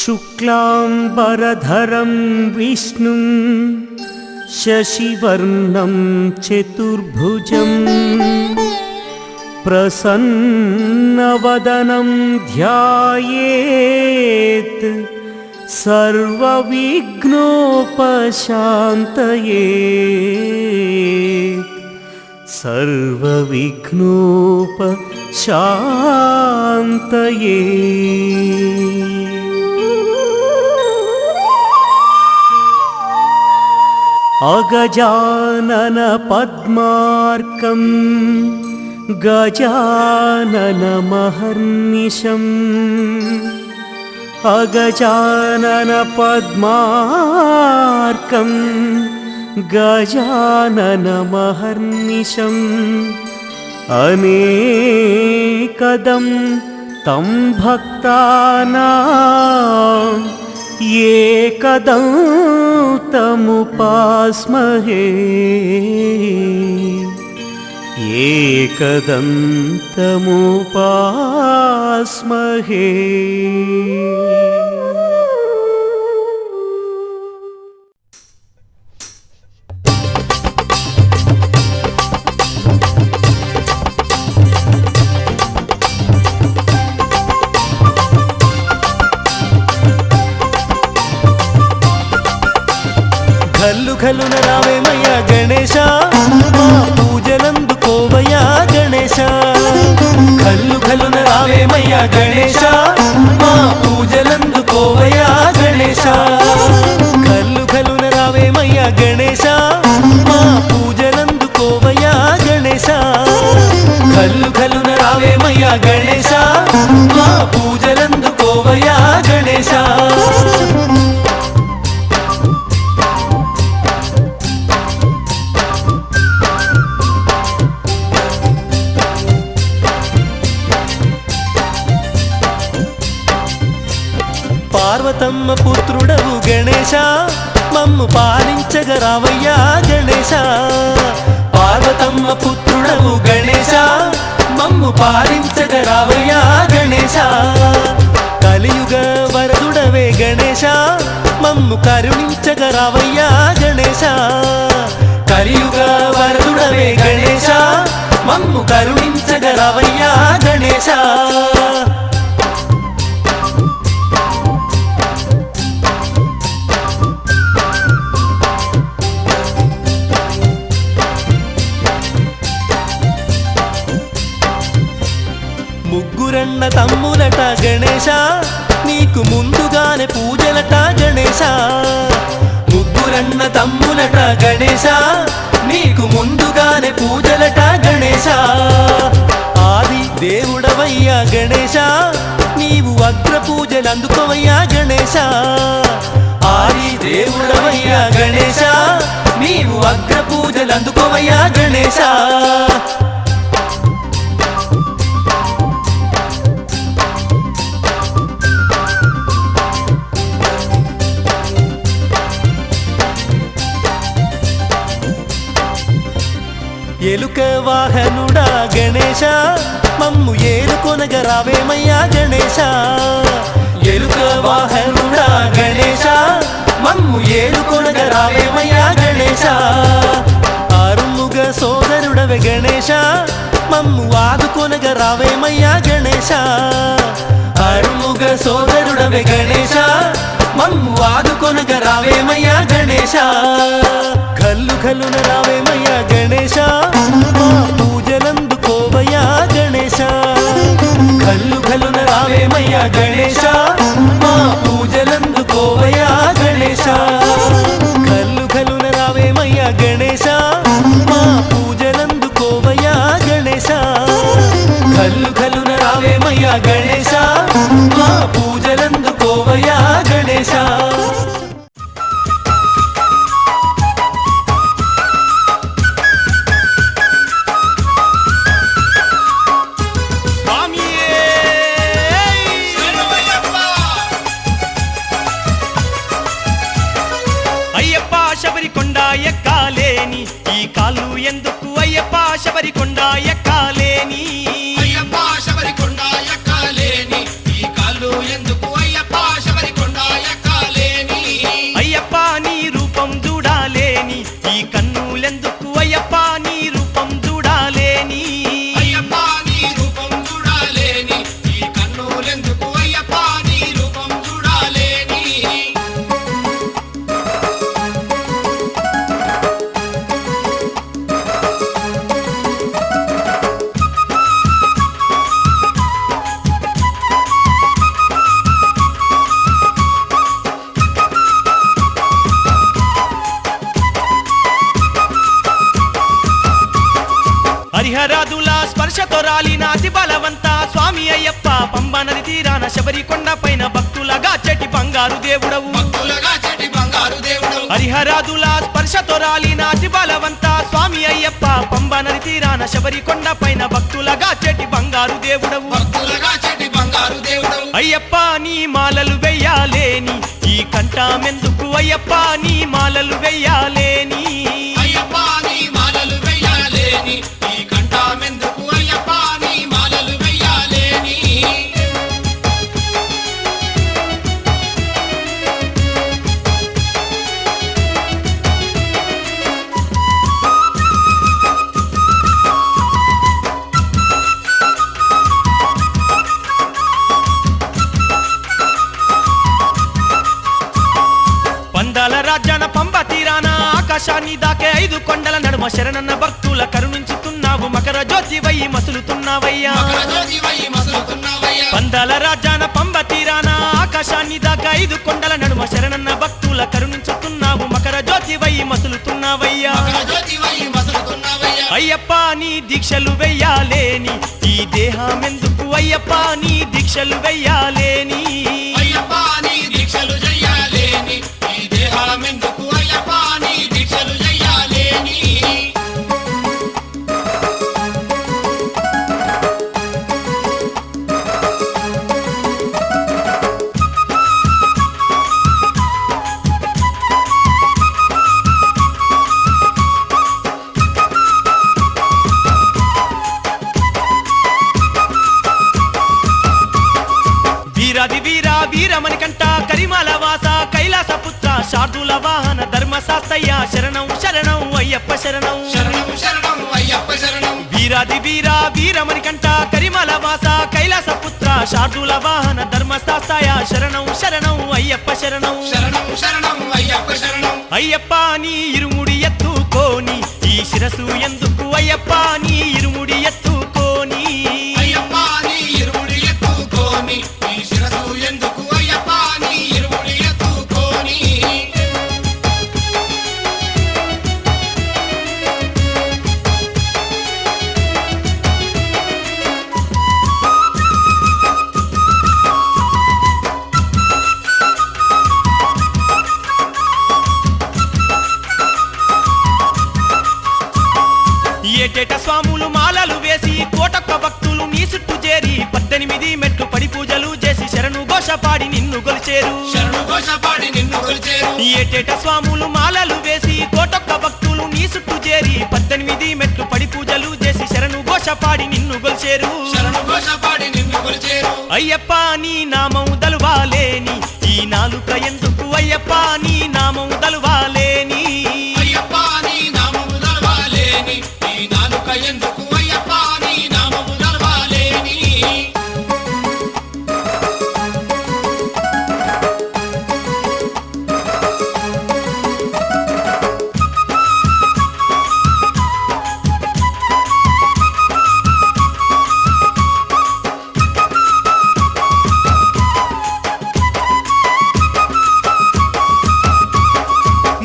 शुक्लांबरधरं विष्णुं शशिवर्णं चतुर्भुजं प्रसन्नवदनं ध्यायेत् सर्वविघ्नोपशान्तये सर्वविघ्नोपशान्तये। अगजानन पद्मार्कं गजाननमहर्निशम् अगजानन पद्मार्कं गजाननमहर्निशम् अनेकदं तं भक्तानां एकदं तमुपास्महे एकदन्तमुपास्महे। घल्लु घल्लुन रावेमయ్య గణేశ మా పూజలందుకోవయ్యా గణేశ घल्लु घल्लुन రావేమయ్య గణేశ మా పూజలందుకోవయ్యా గణేశ घल्लु घल्लुन రావేమయ్య గణేశ మా పూజలందుకోవయ్యా గణేశ घल्लु घल्लुन రావేమయ్య గణేశ మా పూజలందుకోవయ్యా గణేశ। పార్వతమ్మ పుత్రుడవు గణేశ మమ్ము పాలించగరావయ్యా గణేశ పార్వతమ్మ పుత్రుడవు గణేశ మమ్ము పాలించగరావయ్యా గణేశ కలియుగ వరదుడవే గణేశ మమ్ము కరుణించగరావయ్యా గణేశ కలియుగ వరదుడవే గణేశ మమ్ము కరుణించగరావయ్యా గణేశ। ముగ్గురన్న తమ్ములట గణేశ నీకు ముందుగానే పూజలట గణేశ ముగ్గురన్న తమ్ములట గణేశ నీకు ముందుగానే పూజలట గణేశ ఆది దేవుడవయ్యా గణేశ నీవు అగ్ర పూజలు అందుకోవయ్యా గణేశ ఆది దేవుడవయ్యా గణేశ నీవు అగ్ర పూజలు అందుకోవయ్యా గణేశ। ఎలుక వాహనుడా గణేశ మమ్ము ఏలుకొనగరావేమయ్యా గణేశ ఎలుక వాహనుడా గణేశ మమ్ము ఏలుకొనగరావేమయ్యా గణేశ ఆరుముగ సోదరుడవే గణేశ మమ్ము ఆదుకొనగరావేమయ్యా గణేశ ఆరుముగ సోదరుడవే గణేశ మమ్ము ఆదుకొనగరావేమయ్యా గణేశ घल्लु घल्लुन రావేమయ్య గణేశ మా పూజలందుకోవయ్యా గణేశ घल्लु घल्लुन రావేమయ్య గణేశ మా పూజలందుకోవయ్యా గణేశ घल्लु घल्लुन రావేమయ్య గణేశ మా పూజలందుకోవయ్యా గణేశ घल्लु घल्लुन రావేమయ్య గణేశ మా పూజలందుకోవయ్యా గణేశ। శబరికొండ ఎక్కాలేని ఈ కాళ్ళు ఎందుకు అయ్యప్ప శబరికొండ ఎక్కాలేని అయ్యప్ప శబరికొండ ఎక్కాలేని ఈ కాళ్ళు ఎందుకు అయ్యప్ప శబరికొండ పంబా నది తీరాన శబరి కొండ పైన భక్తులగా చెటి బంగారు దేవుడవు హరిహరాదుల స్పర్శతో రాలిన అతి బలవంత స్వామి అయ్యప్ప పంబా నది తీరాన శబరి కొండ పైన భక్తులగా చెటి బంగారు దేవుడవు అయ్యప్ప నీ మాలలు వెయ్యాలేని ఈ కంఠమెందుకు అయ్యప్ప నీ మాలలు వెయ్యాలేని పందాల రాజ్యాన పంబ తీరాన ఆకాశాన్ని దాకే 5 కొండల నడుమ శరణన్న భక్తుల కరుణించుతున్నావు మకర జ్యోతి వయ్యి మసులుతున్నావయ్యా పందాల రాజ్యాన పంబ తీరాన ఆకాశాన్ని దాకా 5 కొండల నడుమ శరణన్న భక్తుల కరుణించుతున్నావు మకర జ్యోతి వయ్యి మసులుతున్నావయ్యా అయ్యప్ప నీ దీక్షలు వెయ్యాలేని ఈ దేహమెందుకు అయ్యప్ప నీ దీక్షలు వెయ్యాలేని వీరాది వీరా వీరమణి కంట కరిమాల వాస కైలాస పుత్ర శార్దుల వాహన ధర్మశాస్త్రయ్య శరణం శరణం అయ్యప్ప శరణం వీరాది వీరా వీరమణి కంట కరిమాల వాస కైలాస పుత్ర శార్దుల వాహన ధర్మశాస్త్రయ్య శరణం శరణం అయ్యప్ప శరణం అయ్యప్ప నీ ఇరుముడి ఎత్తుకోని ఈ శిరసు ఎందుకు అయ్యప్ప నీ ఇరుముడి ఎత్తుకోని ఏటేట స్వాములు మాలలు వేసి కోటొక్క భక్తులు నీ చుట్టూ చేరి 18 మెట్లు పడి పూజలు చేసి శరణు ఘోష పాడి నిన్ను గొలిచేరు ఏటేట స్వాములు మాలలు వేసి కోటొక్క భక్తులు నీ చుట్టూ చేరి 18 మెట్లు పడి పూజలు చేసి శరణు ఘోష పాడి నిన్ను గొలిచేరు అయ్యప్ప నీ నామం దలువాలేని ఈ నాలుక ఎందుకు అయ్యప్ప నీ నామం దలువాలేని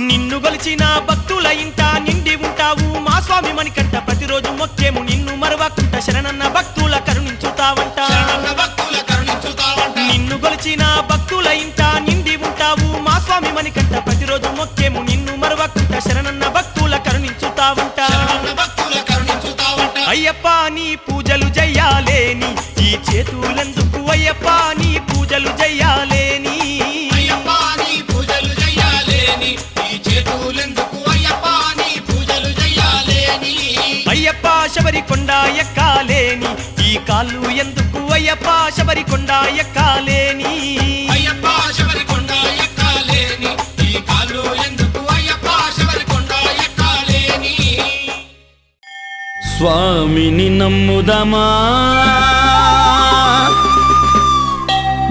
నిన్ను గొలిచిన భక్తుల ఇంట నిండి ఉంటావు మా స్వామి మణికంఠ ప్రతిరోజు మొక్కేము నిన్ను మరవకుంట శరణన్న భక్తుల కరుణించుతావంట నిన్ను గొలిచిన భక్తుల ఇంట నిండి ఉంటావు మా స్వామి మణికంఠ ప్రతిరోజు మొక్కేము నిన్ను మరవకుంట శరణన్న భక్తుల కరుణించుతావంట అయ్యప్ప నీ పూజలు జయ్యాలేని ఈ చేతులెందుకు అయ్యప్ప నీ పూజలు జయ్యాలేని అయ్యప్ప శబరి కొండ ఎక్కాలేని ఈ కాళ్ళు ఎందుకు అయ్యప్ప శబరి కొండ ఎక్కాలేని స్వామిని నమ్ముదమా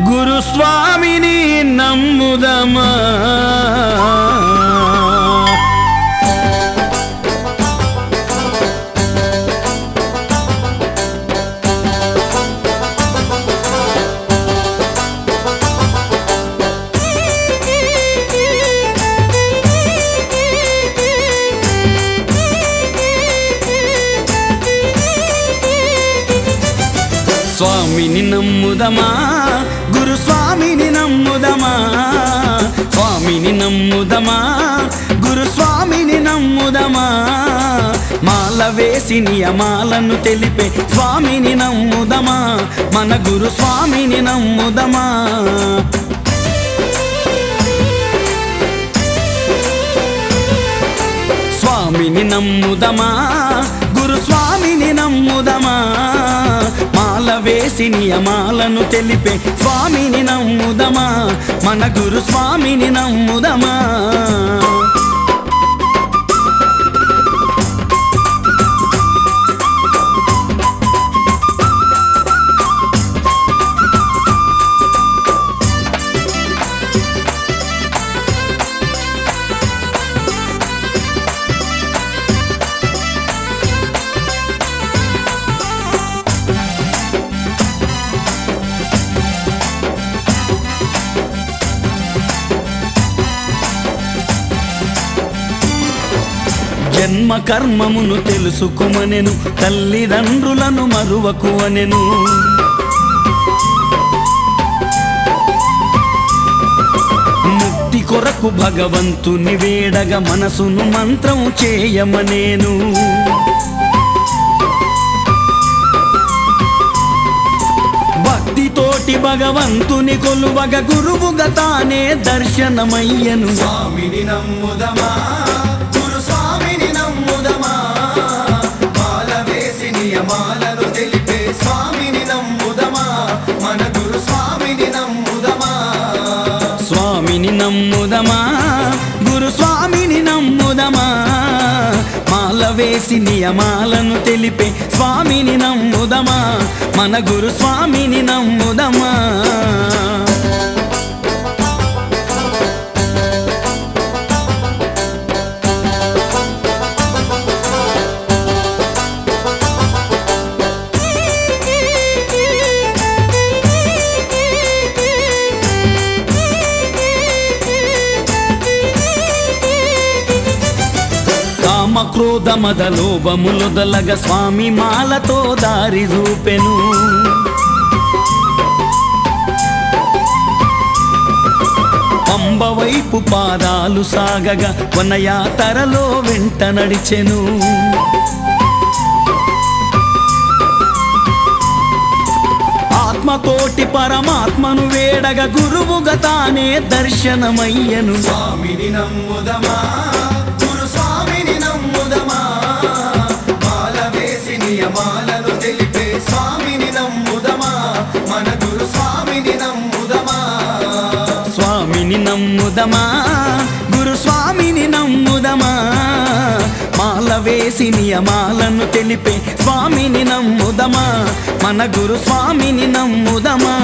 గురు స్వామిని నమ్ముదమా స్వామిని నమ్ముదమా గురు స్వామిని నమ్ముదమా స్వామిని నమ్ముదమా గురు స్వామిని నమ్ముదమా మాల వేసి నియమాలను తెలిపే స్వామిని నమ్ముదమా మన గురు స్వామిని నమ్ముదమా స్వామిని నమ్ముదమా గురు స్వామిని నమ్ముదమా మాల వేసి నియమాలను తెలిపే స్వామిని నమ్ముదమా మన గురు స్వామిని నమ్ముదమా జన్మ కర్మమును తెలుసుకుమనెను తల్లిదండ్రులను మరువకు అనెను ముక్తి కొరకు భగవంతుని వేడగ మనసును మంత్రం చేయమనేను భక్తితోటి భగవంతుని కొలువగ గురువుగా తానే దర్శనమయ్యను స్వామిని నమ్ముదమా గురు స్వామిని నమ్ముదమా మాల వేసి నియమాలను తెలిపే స్వామిని నమ్ముదమా మన గురు స్వామిని నమ్ముదమా స్వామిని నమ్ముదమా గురు స్వామిని నమ్ముదమా మాల వేసి నియమాలను తెలిపే స్వామిని నమ్ముదమా మన గురు స్వామిని నమ్ముదమా క్రోధ మద లోభములొదలగ స్వామి మాలతో దారి చూపెను పంబ వైపు పాదాలు సాగగా వనయాతరలో వెంట నడిచెను ఆత్మతోటి పరమాత్మను వేడగ గురువుగా తానే దర్శనమయ్యను స్వామిని నమ్ముదమా స్వామిని నమ్ముదమా మాల వేసి నియమాలను తెలిపే స్వామిని నమ్ముదమా మన గురు స్వామిని నమ్ముదమా స్వామిని నమ్ముదమా గురు స్వామిని నమ్ముదమా మాల వేసి నియమాలను తెలిపే స్వామిని నమ్ముదమా మన గురు స్వామిని నమ్ముదమా